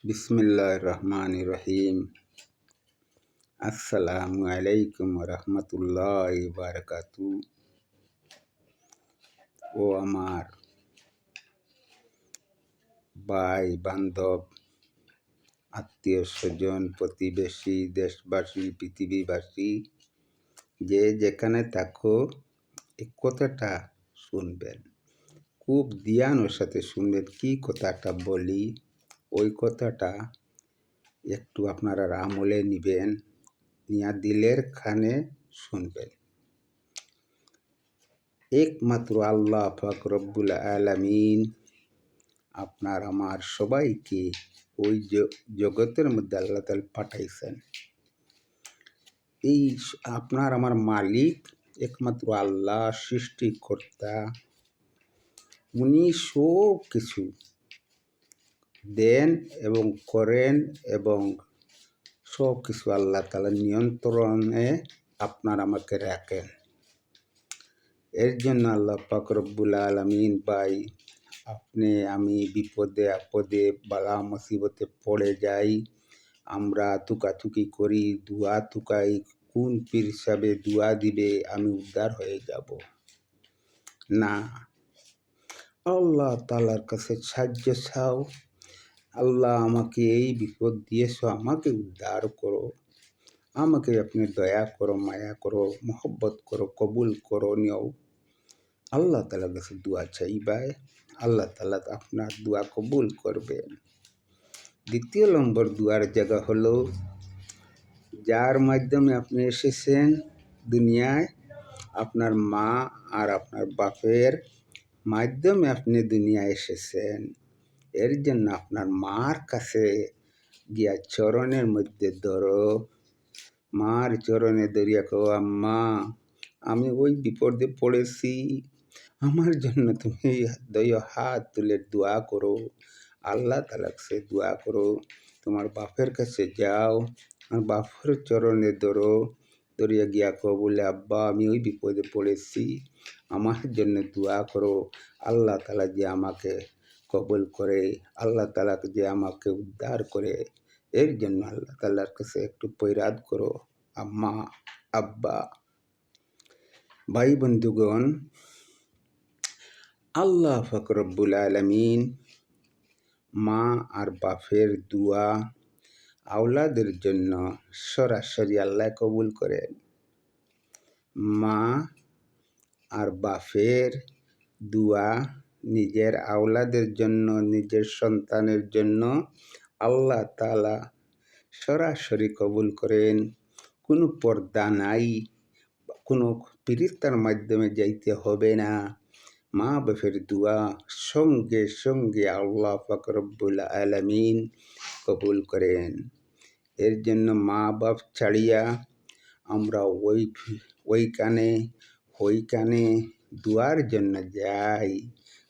বিসমিল্লাহির রহমানির রহিম। আসসালামু আলাইকুম রহমতুল্লাহি বারাকাতু। ও আমার ভাই বান্ধব, আত্মীয় স্বজন, প্রতিবেশী, দেশবাসী, পৃথিবীবাসী, যে যেখানে থাকো এই কথাটা শুনবেন, খুব ধ্যানের সাথে শুনবেন। কি কথাটা বলি, ওই কথাটা একটু আপনারা আমলে নিবেন, নিয়া দিলের খানে শুনবেন। একমাত্র আল্লাহ পাক রব্বুল আলামিন আপনার আমার সবাইকে ওই জগতের মধ্যে আল্লাহ তাআলা পাঠাইছেন। এই আপনার আমার মালিক একমাত্র আল্লাহ, সৃষ্টিকর্তা। উনি সব কিছু দেন এবং করেন এবং সব কিছু আল্লাহ তাআলা নিয়ন্ত্রণে আপনার আমাকে রাখেন। এর জন্য আল্লাহ পাক রব্বুল আলামিন ভাই, আপনি আমি বিপদে আপদে বালা মুসিবতে পড়ে যাই, আমরা তুকাতুকি করি, দুয়া তুকাই, কোন পীর সাহেবে দুয়া দিবে আমি উদ্ধার হয়ে যাব। না, আল্লাহ তাআলার কাছে সাহায্য চাও। আল্লাহ আমাকে এই বিপদ দিয়েছ, আমাকে উদ্ধার করো, আমাকে আপনি দয়া করো, মায়া করো, মহব্বত করো, কবুল করো নিও। আল্লাহ তাআলার কাছে দোয়া চাইবাই, আল্লাহ তাআলা আপনার দোয়া কবুল করবেন। দ্বিতীয় নম্বর দোয়ার জায়গা হলো, যার মাধ্যমে আপনি এসেছেন দুনিয়ায়, আপনার মা আর আপনার বাপের মাধ্যমে আপনি দুনিয়ায় এসেছেন। এর জন্য আপনার মার কাছে গিয়া চরণের মধ্যে ধরো, মার চরণে ধরিয়া কো, আম্মা আমি ওই বিপদে পড়েছি, আমার জন্য তুমি দয়া হাত তুলে দোয়া করো। আল্লাহ তাআলার কাছে দোয়া করো। তোমার বাপের কাছে যাও, আমার বাপের চরণে ধরো, ধরিয়া গিয়া কো বলে, আব্বা আমি ওই বিপদে পড়েছি, আমার জন্য দোয়া করো। আল্লাহ তাআলা যে আমাকে কবুল করে, আল্লাহ তাআলা যে আমাকে উদ্ধার করে, এর জন্য আল্লাহ তাআলার কাছে একটু পৈরাত করো আম্মা, আব্বা। ভাই বন্ধুগণ, আল্লাহ পাক রব্বুল আলামিন মা আর বাপের দোয়া আওলাদের জন্য সরাসরি আল্লাহ কবুল করেন। মা আর বাপের দোয়া নিজের আওলাদের জন্য, নিজের সন্তানের জন্য আল্লাহ তাআলা সরাসরি কবুল করেন। কোনো পর্দা নাই, কোনো ফেরেশতার মাধ্যমে যাইতে হবে না। মা বাপের দোয়া সঙ্গে সঙ্গে আল্লাহ পাক রব্বুল আলামিন কবুল করেন। এর জন্য মা বাপ ছাড়িয়া আমরা ওইখানে দোয়ার জন্য যাই,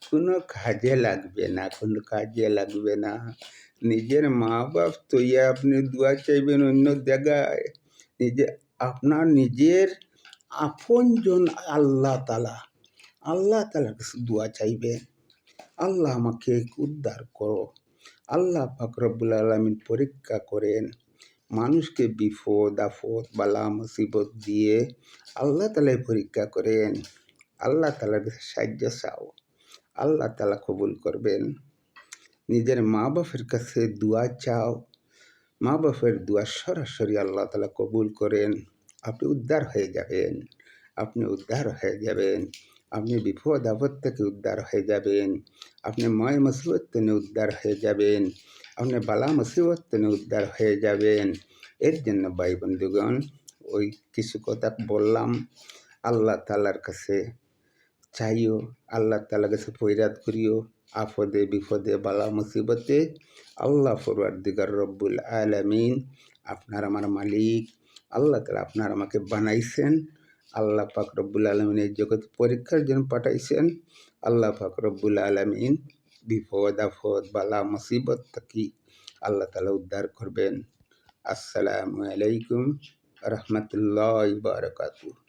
কোনো কাজে লাগবে না, কোনো কাজে লাগবে না। নিজের মা বাপ তৈয়া আপনি দোয়া চাইবেন অন্য জায়গায়, আপনার নিজের আপনজন আল্লাহ তাআলার কাছে দোয়া চাইবেন, আল্লাহ আমাকে উদ্ধার করো। আল্লাহ পাক রব্বুল আলামিন পরীক্ষা করেন মানুষকে, বিপদ আপদ বালা মুসিবত দিয়ে আল্লাহ তাআলা পরীক্ষা করেন। আল্লাহ তাআলার কাছে সাহায্য চাও, আল্লাহ তাআলা কবুল করবেন। নিজের মা বাপের কাছে দোয়া চাও, মা বাপের দোয়া সরাসরি আল্লাহ তাআলা কবুল করেন। আপনি উদ্ধার হয়ে যাবেন, আপনি উদ্ধার হয়ে যাবেন, আপনি বিপদ আপদ থেকে উদ্ধার হয়ে যাবেন, আপনি ময় মুসিবত থেকে উদ্ধার হয়ে যাবেন, আপনি বালা মুসিবত থেকে উদ্ধার হয়ে যাবেন। এর জন্য ভাই বন্ধুগণ, ওই কিছু কথা বললাম, আল্লাহ তাআলার কাছে চাইও, আল্লাহ তাআলার কাছে ফরিয়াদ করিও, আপদে বিপদে বালা মুসিবতে। আল্লাহ পরওয়ারদিগার রব্বুল আলামিন আপনার আমার মালিক, আল্লাহ তাআলা আপনার আমাকে বানাইছেন। আল্লাহ পাক রব্বুল আলামিন এই জগৎ পরীক্ষার জন্য পাঠাইছেন। আল্লাহ পাক রব্বুল আলামিন বিপদ আপদ বালা মুসিবত থেকে আল্লাহ তাআলা উদ্ধার করবেন। আসসালামু আলাইকুম রহমতুল্লাহি বারাকাতুহু।